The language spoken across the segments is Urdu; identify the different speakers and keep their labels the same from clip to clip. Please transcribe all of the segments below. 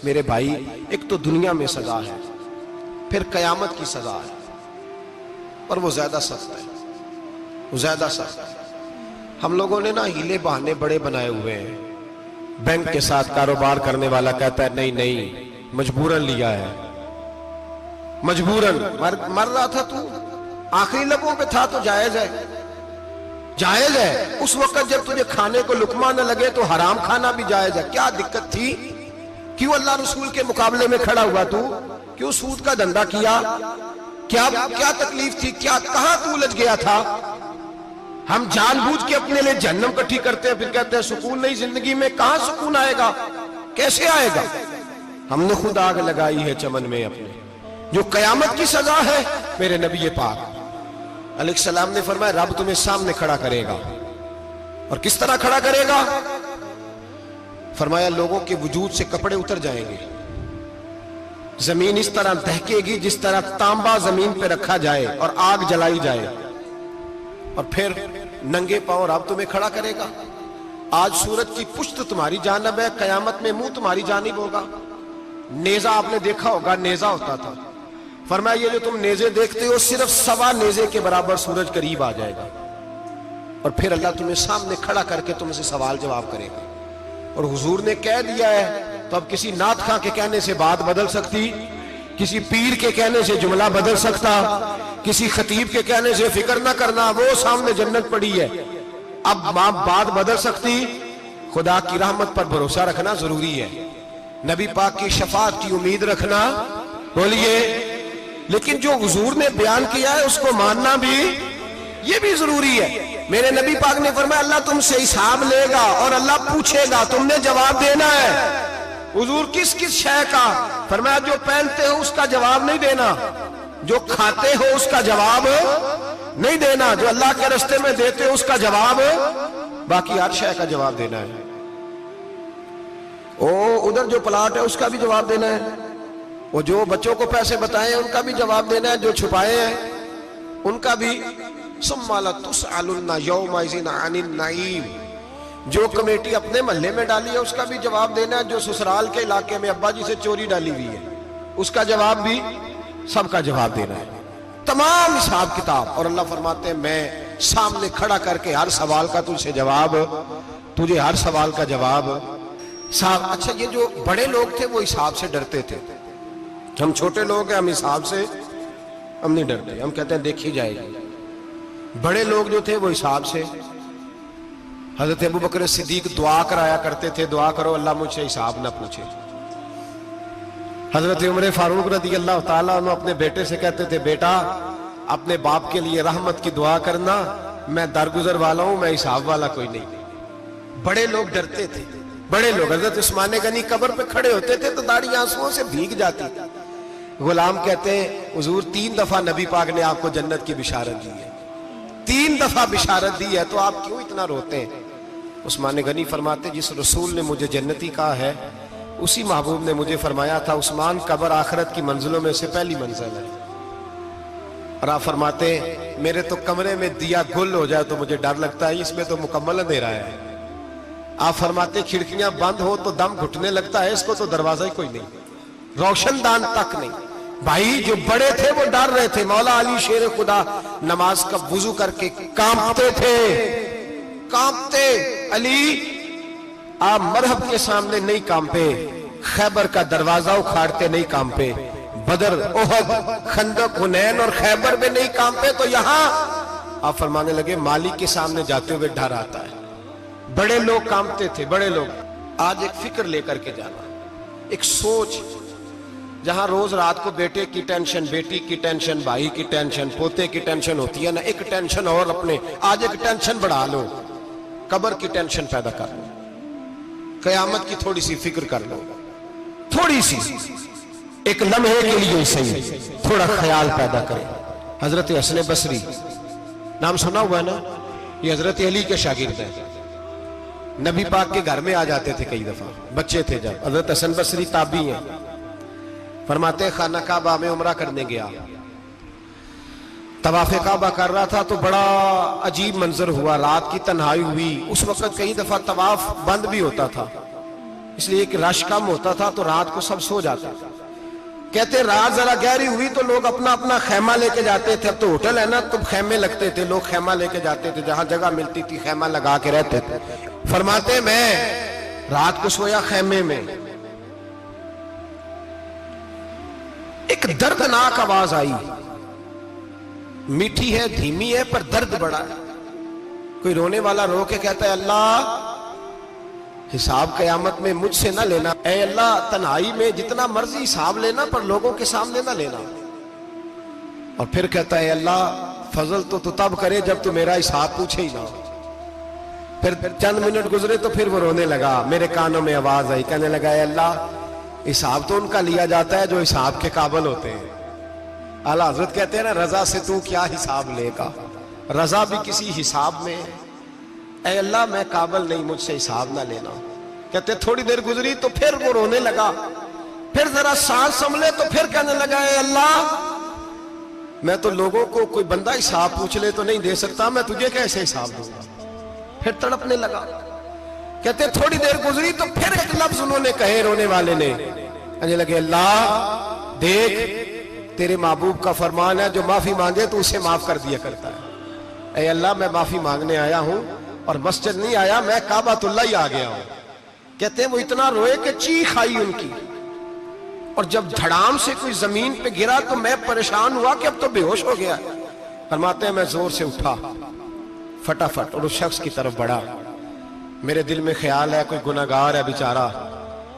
Speaker 1: میرے بھائی ایک تو دنیا میں سزا ہے، پھر قیامت کی سزا ہے، اور وہ زیادہ سخت ہے، وہ زیادہ سخت ہے۔ ہم لوگوں نے نا ہیلے بہانے بڑے بنائے ہوئے ہیں۔ بینک کے ساتھ کاروبار کرنے والا کہتا ہے نہیں نہیں مجبوراً لیا ہے، مجبوراً مر رہا تھا تو آخری لبوں پہ تھا تو جائز ہے، جائز ہے۔ اس وقت جب تجھے کھانے کو لقمہ نہ لگے تو حرام کھانا بھی جائز ہے۔ کیا دقت تھی؟ کیوں اللہ رسول کے مقابلے میں کھڑا ہوا تو؟ کیوں سود کا دھندا کیا؟ کیا تکلیف تھی؟ کہاں تو الجھ گیا تھا؟ ہم جان بوجھ کے اپنے لیے جہنم کٹھی کرتے ہیں، پھر کہتے ہیں سکون نہیں زندگی میں۔ کہاں سکون آئے گا؟ کیسے آئے گا؟ ہم نے خود آگ لگائی ہے چمن میں اپنے۔ جو قیامت کی سزا ہے، میرے نبی پاک علیہ السلام نے فرمایا رب تمہیں سامنے کھڑا کرے گا۔ اور کس طرح کھڑا کرے گا؟ فرمایا لوگوں کے وجود سے کپڑے اتر جائیں گے، زمین اس طرح دہکے گی جس طرح تانبا زمین پہ رکھا جائے اور آگ جلائی جائے، اور پھر ننگے پاؤں رب تمہیں کھڑا کرے گا۔ آج سورج کی پشت تمہاری جانب ہے، قیامت میں منہ تمہاری جانب ہوگا۔ نیزہ آپ نے دیکھا ہوگا، نیزہ ہوتا تھا، فرمایا یہ جو تم نیزے دیکھتے ہو صرف 1.25 نیزے کے برابر سورج قریب آ جائے گا، اور پھر اللہ تمہیں سامنے کھڑا کر کے تم سے سوال جواب کرے گا۔ اور حضور نے کہہ دیا ہے تو اب کسی نعت خواں کے کہنے سے بات بدل سکتی، کسی پیر کے کہنے سے جملہ بدل سکتا، کسی خطیب کے کہنے سے فکر نہ کرنا وہ سامنے جنت پڑی ہے، اب بات بدل سکتی؟ خدا کی رحمت پر بھروسہ رکھنا ضروری ہے، نبی پاک کی شفاعت کی امید رکھنا، بولیے، لیکن جو حضور نے بیان کیا ہے اس کو ماننا بھی یہ بھی ضروری ہے۔ میرے نبی پاک نے فرمایا اللہ تم سے حساب لے گا اور اللہ پوچھے گا، تم نے جواب دینا ہے۔ حضور کس کس شے کا؟ فرمایا جو پہنتے ہو اس کا جواب نہیں دینا، جو کھاتے ہو اس کا جواب نہیں دینا، جو اللہ کے راستے میں دیتے ہو اس کا جواب، باقی ہر شے کا جواب دینا ہے۔ ادھر جو پلاٹ ہے اس کا بھی جواب دینا ہے، وہ جو بچوں کو پیسے بتائے ان کا بھی جواب دینا ہے، جو چھپائے ہیں ان کا بھی۔ ثم لتسألن یومئذ عن النعیم، جو کمیٹی اپنے محلے میں ڈالی ہے اس کا بھی جواب دینا ہے، جو سسرال کے علاقے میں ابا جی سے چوری ڈالی ہوئی ہے اس کا جواب بھی، سب کا جواب دینا ہے، تمام حساب کتاب۔ اور اللہ فرماتے ہیں میں سامنے کھڑا کر کے ہر سوال کا تجھ سے جواب، تجھے ہر سوال کا جواب۔ اچھا یہ جو بڑے لوگ تھے وہ حساب سے ڈرتے تھے، ہم چھوٹے لوگ ہیں ہم حساب سے ہم نہیں ڈرتے، ہم کہتے ہیں دیکھی جائے گی۔ بڑے لوگ جو تھے وہ حساب سے، حضرت ابو بکر صدیق دعا کرایا کرتے تھے، دعا کرو اللہ مجھ سے حساب نہ پوچھے۔ حضرت عمر فاروق رضی اللہ تعالیٰ عنہ اپنے بیٹے سے کہتے تھے بیٹا اپنے باپ کے لیے رحمت کی دعا کرنا، میں درگزر والا ہوں، میں حساب والا کوئی نہیں۔ بڑے لوگ ڈرتے تھے، بڑے لوگ۔ حضرت عثمان غنی قبر پہ کھڑے ہوتے تھے تو داڑھی آنسوؤں سے بھیگ جاتی، غلام کہتے ہیں حضور 3 دفعہ نبی پاک نے آپ کو جنت کی بشارت دی ہے، 3 دفعہ بشارت دی ہے، تو آپ کیوں اتنا روتے ہیں؟ عثمان غنی فرماتے جس رسول نے مجھے جنتی کہا ہے اسی محبوب نے مجھے فرمایا تھا عثمان قبر آخرت کی منزلوں میں سے پہلی منزل ہے۔ اور آپ فرماتے میرے تو کمرے میں دیا گل ہو جائے تو مجھے ڈر لگتا ہے، اس میں تو مکمل اندھیرا ہے۔ آپ فرماتے کھڑکیاں بند ہو تو دم گھٹنے لگتا ہے، اس کو تو دروازہ ہی کوئی نہیں، روشن دان تک نہیں۔ بھائی جو بڑے تھے وہ ڈر رہے تھے۔ مولا علی شیر خدا نماز کا وضو کر کے کانپتے تھے، کانپتے۔ علی آپ مرحب کے سامنے نہیں کانپے، خیبر کا دروازہ اکھاڑتے نہیں کانپے، بدر احد خندق حنین اور خیبر میں نہیں کانپے، تو یہاں آپ فرمانے لگے مالک کے سامنے جاتے ہوئے ڈر آتا ہے۔ بڑے لوگ کانپتے تھے، بڑے لوگ۔ آج ایک فکر لے کر کے جانا، ایک سوچ، جہاں روز رات کو بیٹے کی ٹینشن، بیٹی کی ٹینشن، بھائی کی ٹینشن، پوتے کی ٹینشن ہوتی ہے نا، ایک ٹینشن اور اپنے آج ایک ٹینشن بڑھا لو، قبر کی ٹینشن پیدا کر لو، قیامت کی تھوڑی سی فکر کر لو، تھوڑی سی، ایک لمحے کے لیے صحیح تھوڑا خیال پیدا کرے۔ حضرت حسن بصری نام سنا ہوا ہے نا، یہ حضرت علی کے شاگرد ہیں، نبی پاک کے گھر میں آ جاتے تھے کئی دفعہ، بچے تھے جب۔ حضرت حسن بصری تابعی ہیں، فرماتے خانہ کعبہ میں عمرہ کرنے گیا، طواف کعبہ کر رہا تھا تو بڑا عجیب منظر ہوا، رات کی تنہائی ہوئی، اس وقت کئی دفعہ طواف بند بھی ہوتا تھا، اس لیے کہ رش کم ہوتا تھا تو رات کو سب سو جاتا تھا. کہتے رات ذرا گہری ہوئی تو لوگ اپنا اپنا خیمہ لے کے جاتے تھے. اب تو ہوٹل ہے نا تو خیمے لگتے تھے, لوگ خیمہ لے کے جاتے تھے, جہاں جگہ ملتی تھی خیمہ لگا کے رہتے تھے. فرماتے میں رات کو سویا خیمے میں, ایک دردناک آواز آئی, میٹھی ہے دھیمی ہے پر درد بڑا ہے. کوئی رونے والا رو کے کہتا ہے اللہ حساب قیامت میں مجھ سے نہ لینا, اے اللہ تنہائی میں جتنا مرضی حساب لینا پر لوگوں کے سامنے نہ لینا. اور پھر کہتا ہے اللہ فضل تو تب کرے جب تو میرا حساب پوچھے ہی نہ. پھر چند منٹ گزرے تو پھر وہ رونے لگا. میرے کانوں میں آواز آئی, کہنے لگا اے اللہ حساب تو ان کا لیا جاتا ہے جو حساب کے قابل ہوتے ہیں. اعلیٰ حضرت کہتے ہیں نا رضا سے تو کیا حساب لے گا, رضا بھی کسی حساب میں ہے. اے اللہ میں قابل نہیں, مجھ سے حساب نہ لینا. کہتے تھوڑی دیر گزری تو پھر وہ رونے لگا. پھر ذرا سانس سنبھلے تو پھر کہنے لگا اے اللہ میں تو لوگوں کو کوئی بندہ حساب پوچھ لے تو نہیں دے سکتا, میں تجھے کیسے حساب دوں گا. پھر تڑپنے لگا. کہتے تھوڑی دیر گزری تو پھر ایک لفظ انہوں نے کہے رونے والے نے, کہنے لگے اللہ دیکھ تیرے محبوب کا فرمان ہے جو معافی مانگے تو اسے معاف کر دیا کرتا ہے. اے اللہ میں معافی مانگنے آیا ہوں اور مسجد نہیں آیا, میں کعبۃ اللہ ہی آ گیا ہوں. کہتے ہیں وہ اتنا روئے کہ چیخ آئی ان کی, اور جب دھڑام سے کوئی زمین پہ گرا تو میں پریشان ہوا کہ اب تو بے ہوش ہو گیا. فرماتے ہیں میں زور سے اٹھا فٹافٹ اور اس شخص کی طرف بڑھا. میرے دل میں خیال ہے کوئی گناہگار ہے بیچارہ,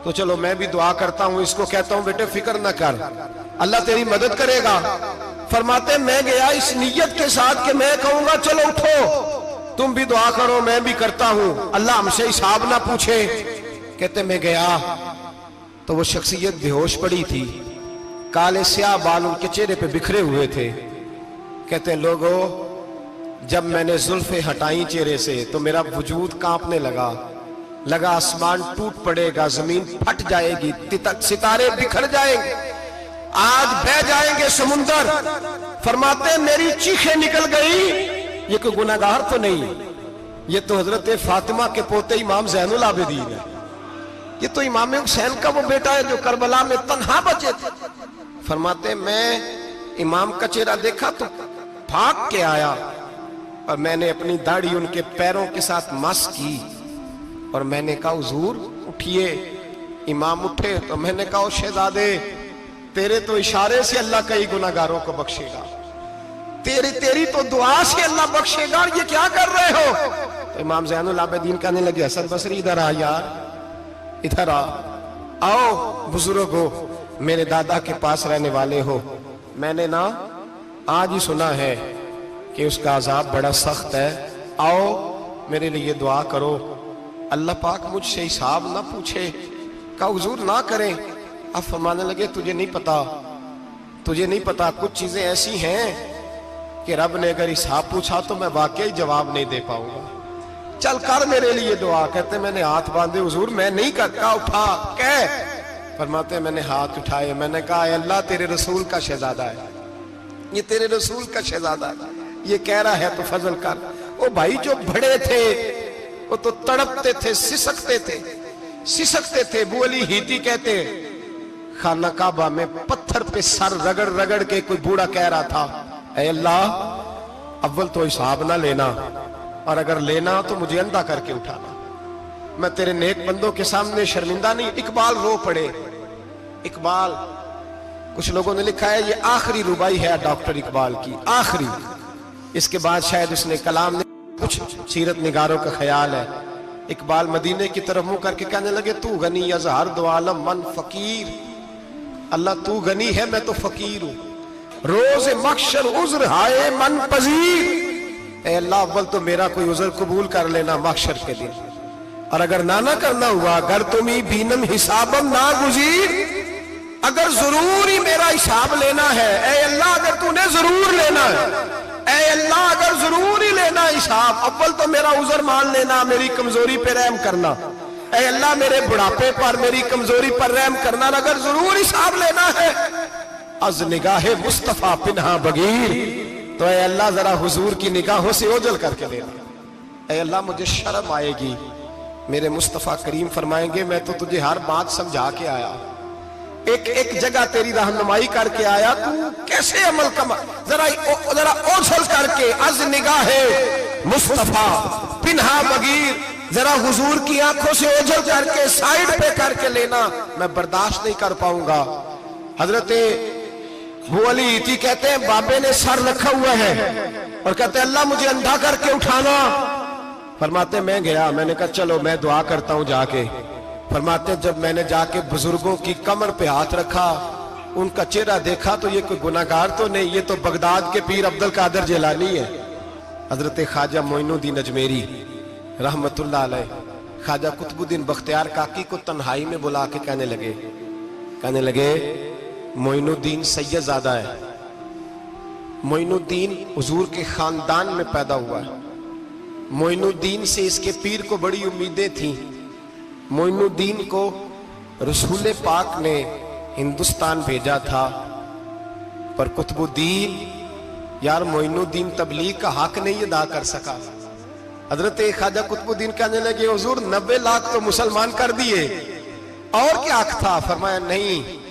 Speaker 1: تو چلو میں بھی دعا کرتا ہوں, اس کو کہتا ہوں بیٹے فکر نہ کر اللہ تیری مدد کرے گا. فرماتے میں گیا اس نیت کے ساتھ کہ میں کہوں گا چلو اٹھو تم بھی دعا کرو میں بھی کرتا ہوں, اللہ ہم سے حساب نہ پوچھے. کہتے میں گیا تو وہ شخصیت بے ہوش پڑی تھی, کالے سیاہ بال ان کے چہرے پہ بکھرے ہوئے تھے. کہتے لوگو جب میں نے زلفیں ہٹائیں چہرے سے تو میرا وجود کانپنے لگا آسمان ٹوٹ پڑے گا, زمین پھٹ جائے گی, ستارے بکھر جائیں گے, آج بہ جائیں گے سمندر. فرماتے میری چیخیں نکل گئی, یہ کوئی گناہگار تو نہیں, یہ تو حضرت فاطمہ کے پوتے امام زین العابدین ہے, یہ تو امام حسین کا وہ بیٹا ہے جو کربلا میں تنہا بچے تھے. فرماتے میں امام کا چہرہ دیکھا تو بھاگ کے آیا اور میں نے اپنی داڑھی ان کے پیروں کے ساتھ مس کی اور میں نے کہا حضور اٹھئے. امام اٹھے تو میں نے کہا شہزادے تیرے تو اشارے سے اللہ کئی گناہگاروں کو بخشے گا, تیری تو دعا سے اللہ بخشے گا, یہ کیا کر رہے ہو. تو امام زین العابدین کہنے لگے حسن بصری ادھر آ یار, ادھر آؤ بزرگ ہو, میرے دادا کے پاس رہنے والے ہو, میں نے نا آج ہی سنا ہے کہ اس کا عذاب بڑا سخت ہے, آؤ میرے لیے دعا کرو اللہ پاک مجھ سے حساب نہ پوچھے. کہا حضور نہ کریں. اب فرمانے لگے تجھے نہیں پتا کچھ چیزیں ایسی ہیں کہ رب نے اگر حساب پوچھا تو میں واقعی جواب نہیں دے پاؤں گا, چل کر میرے لیے دعا. کہتے میں نے ہاتھ باندھے حضور میں نہیں کرتا, اٹھا کہہ. فرماتے میں نے ہاتھ اٹھائے, میں نے کہا اے اللہ تیرے رسول کا شہزادہ ہے, یہ تیرے رسول کا شہزادہ ہے, یہ کہہ رہا ہے تو فضل کر. وہ بھائی جو بڑے تھے وہ تو تڑپتے تھے, سسکتے تھے. ابو علی ہیتی کہتے خانہ کعبہ میں پتھر پہ سر رگڑ رگڑ کے کوئی بوڑھا کہہ رہا تھا اے اللہ اول تو حساب نہ لینا, اور اگر لینا تو مجھے اندھا کر کے اٹھانا, میں تیرے نیک بندوں کے سامنے شرمندہ نہیں. اقبال رو پڑے. اقبال کچھ لوگوں نے لکھا ہے یہ آخری ربائی ہے ڈاکٹر اقبال کی, آخری. اس کے بعد شاید اس نے کلام نے, کچھ سیرت نگاروں کا خیال ہے. اقبال مدینے کی طرف منہ کر کے کہنے لگے تو غنی از ہر دو عالم من فقیر, اللہ تو غنی ہے میں تو فقیر ہوں. روز محشر عذر ہائے من پذیر, اے اللہ اول تو میرا کوئی عذر قبول کر لینا محشر کے دن, اور اگر نہ کرنا ہوا اگر تمہیں بینم حسابم نہ گزیر, اگر ضرور ہی میرا حساب لینا ہے, اے اللہ اگر تو نے ضرور لینا ہے, اے اللہ اگر ضرور ہی لینا حساب, اول تو میرا عذر مان لینا, میری کمزوری پہ رحم کرنا, اے اللہ میرے بڑھاپے پر میری کمزوری پر رحم کرنا, اگر ضرور حساب لینا ہے از نگاہ مصطفیٰ پنہا بغیر, تو اے اللہ ذرا حضور کی نگاہوں سے اوجل کر کے لینا. اے اللہ مجھے شرم آئے گی میرے مصطفیٰ کریم فرمائیں گے میں تو تجھے ہر بات سمجھا کے آیا، ایک ایک جگہ تیری رہنمائی کر کے آیا، تو کیسے عمل کما، ذرا اوجھل کر کے از نگاہ مصطفیٰ پنہا بغیر، ذرا حضور کی آنکھوں سے اوجھل کر کے سائیڈ پہ کر کے لینا، میں برداشت نہیں کر پاؤں گا۔ حضرت ابو علی ایتی کہتے ہیں بابے نے سر رکھا ہوا ہے اور کہتے ہیں اللہ مجھے اندھا کر کے اٹھانا، فرماتے میں گیا، میں نے کہا چلو میں دعا کرتا ہوں جا کے، فرماتے جب میں نے جا کے بزرگوں کی کمر پہ ہاتھ رکھا، ان کا چہرہ دیکھا تو یہ کوئی گناہگار تو نہیں، یہ تو بغداد کے پیر عبد القادر جیلانی ہے۔ حضرت خواجہ معین الدین اجمیری رحمت اللہ علیہ خواجہ قطب الدین بختیار کاکی کو تنہائی میں بلا کے کہنے لگے معین الدین سید زادہ ہے، معین الدین حضور کے خاندان میں پیدا ہوا ہے، معین الدین سے اس کے پیر کو بڑی امیدیں تھیں، معین الدین کو رسول پاک نے ہندوستان بھیجا تھا، پر قطب الدین یار معین الدین تبلیغ کا حق نہیں ادا کر سکا۔ حضرت خواجہ قطب الدین کہنے لگے حضور 90 لاکھ تو مسلمان کر دیے، اور کیا حق تھا؟ فرمایا نہیں،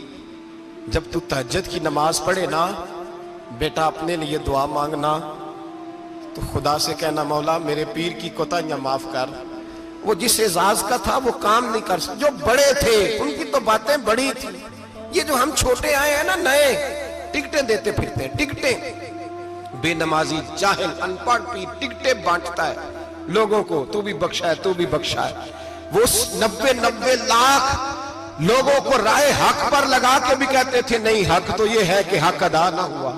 Speaker 1: جب تو تہجد کی نماز پڑھے نا بیٹا اپنے لیے دعا مانگنا تو خدا سے کہنا مولا میرے پیر کی کوتاہیاں معاف کر، وہ جس اعزاز کا تھا وہ کام نہیں کر سکتا، جو بڑے تھے ان کی تو باتیں بڑی تھی، یہ جو ہم چھوٹے آئے ہیں نا نئے ٹکٹیں دیتے پھرتے ہیں، ٹکٹیں، بے نمازی جاہل ان پڑھ پیر ٹکٹیں بانٹتا ہے لوگوں کو، تو بھی بخشا ہے تو بھی بخشا ہے، وہ 90 لاکھ لوگوں کو رائے حق پر لگا کے بھی کہتے تھے نہیں حق تو یہ ہے کہ حق ادا نہ ہوا،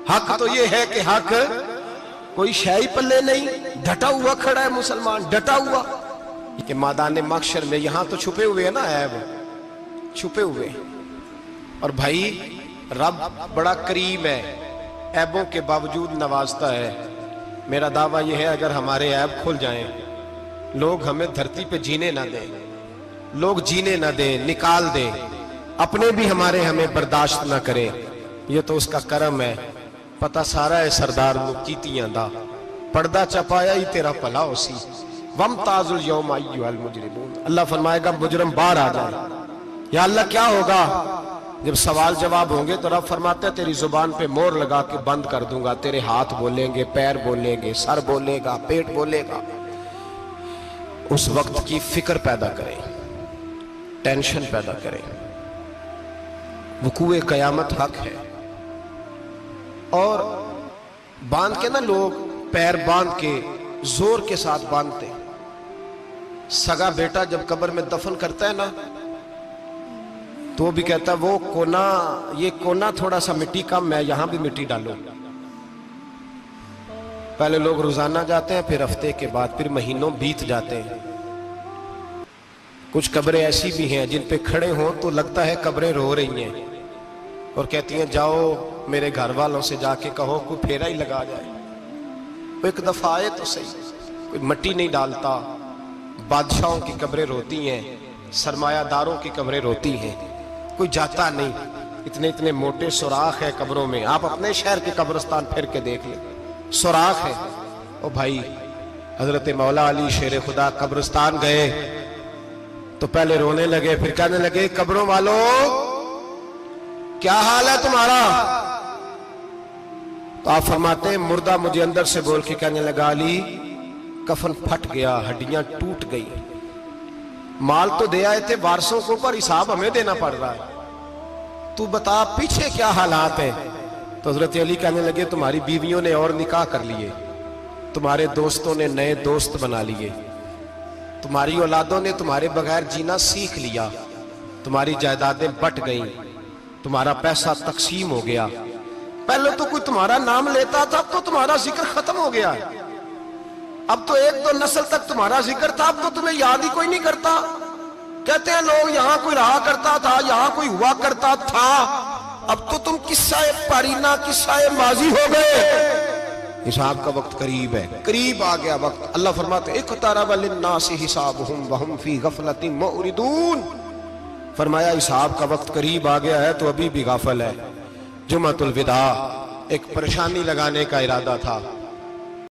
Speaker 1: حق تو یہ ہے کہ حق کوئی شے پلے نہیں، ڈٹا ہوا کھڑا ہے مسلمان، ڈٹا ہوا کہ میدان محشر میں یہاں تو چھپے ہوئے ہیں نا عیب، چھپے ہوئے، اور بھائی رب بڑا کریم ہے، عیبوں کے باوجود نوازتا ہے۔ میرا دعویٰ یہ ہے اگر ہمارے عیب کھل جائیں، لوگ ہمیں دھرتی پہ جینے نہ دیں، لوگ جینے نہ دیں، نکال دیں، اپنے بھی ہمیں برداشت نہ کریں، یہ تو اس کا کرم ہے۔ پتہ سارا ہے سردار کیتیاں دا پردہ چپایا ہی تیرا پلا ہو سی وَامْتَازُ الْيَوْمَ أَيُّهَا الْمُجْرِمُونَ، اللہ فرمائے گا مجرم باہر آ جائے، یا اللہ کیا ہوگا؟ جب سوال جواب ہوں گے تو رب فرماتا ہے تیری زبان پہ مور لگا کے بند کر دوں گا، تیرے ہاتھ بولیں گے، پیر بولیں گے، سر بولے گا، پیٹ بولے گا۔ اس وقت کی فکر پیدا کریں، ٹینشن پیدا کریں، وقوع قیامت حق ہے، اور باندھ کے نا لوگ پیر باندھ کے زور کے ساتھ باندھتے، سگا بیٹا جب قبر میں دفن کرتا ہے نا تو وہ بھی کہتا ہے وہ کونا، یہ کونا تھوڑا سا مٹی کم ہے، یہاں بھی مٹی ڈالو۔ پہلے لوگ روزانہ جاتے ہیں، پھر ہفتے کے بعد، پھر مہینوں بیت جاتے ہیں۔ کچھ قبریں ایسی بھی ہیں جن پہ کھڑے ہوں تو لگتا ہے قبریں رو رہی ہیں اور کہتی ہیں جاؤ میرے گھر والوں سے جا کے کہو کوئی پھیرا ہی لگا جائے، وہ ایک دفعہ آئے تو صحیح، کوئی مٹی نہیں ڈالتا۔ بادشاہوں کی قبریں روتی ہیں، سرمایہ داروں کی قبریں روتی ہیں، کوئی جاتا نہیں، اتنے موٹے سوراخ ہے قبروں میں، آپ اپنے شہر کے قبرستان پھر کے دیکھ لیں، سوراخ ہے۔ او بھائی حضرت مولا علی شیر خدا قبرستان گئے تو پہلے رونے لگے، پھر کہنے لگے قبروں والوں کیا حال ہے تمہارا؟ تو آپ فرماتے ہیں مردہ مجھے اندر سے بول کے کہنے لگا علی کفن پھٹ گیا، ہڈیاں ٹوٹ گئی، مال تو دے آئے تھے وارثوں کو پر حساب ہمیں دینا پڑ رہا ہے، تو بتا پیچھے کیا حالات ہیں؟ تو حضرت علی کہنے لگے تمہاری بیویوں نے اور نکاح کر لیے، تمہارے دوستوں نے نئے دوست بنا لیے، تمہاری اولادوں نے تمہارے بغیر جینا سیکھ لیا، تمہاری جائیدادیں بٹ گئیں، تمہارا پیسہ تقسیم ہو گیا، پہلے تو کوئی تمہارا نام لیتا تھا اب تو تمہارا ذکر ختم ہو گیا، اب تو ایک دو نسل تک تمہارا ذکر تھا، اب تو تمہیں یاد ہی کوئی نہیں کرتا۔ کہتے ہیں لوگ یہاں کوئی رہا کرتا تھا، یہاں کوئی ہوا کرتا تھا، اب تو تم قصہ پارینہ قصہ ماضی ہو گئے، حساب کا وقت قریب ہے، قریب آ گیا وقت۔ اللہ فرماتے ہیں اقترب للناس حسابهم وهم فی غفلۃ معرضون، فرمایا حساب کا وقت قریب آ گیا ہے تو ابھی بھی غافل ہے۔ جمعۃ الوداع ایک پریشانی لگانے کا ارادہ تھا،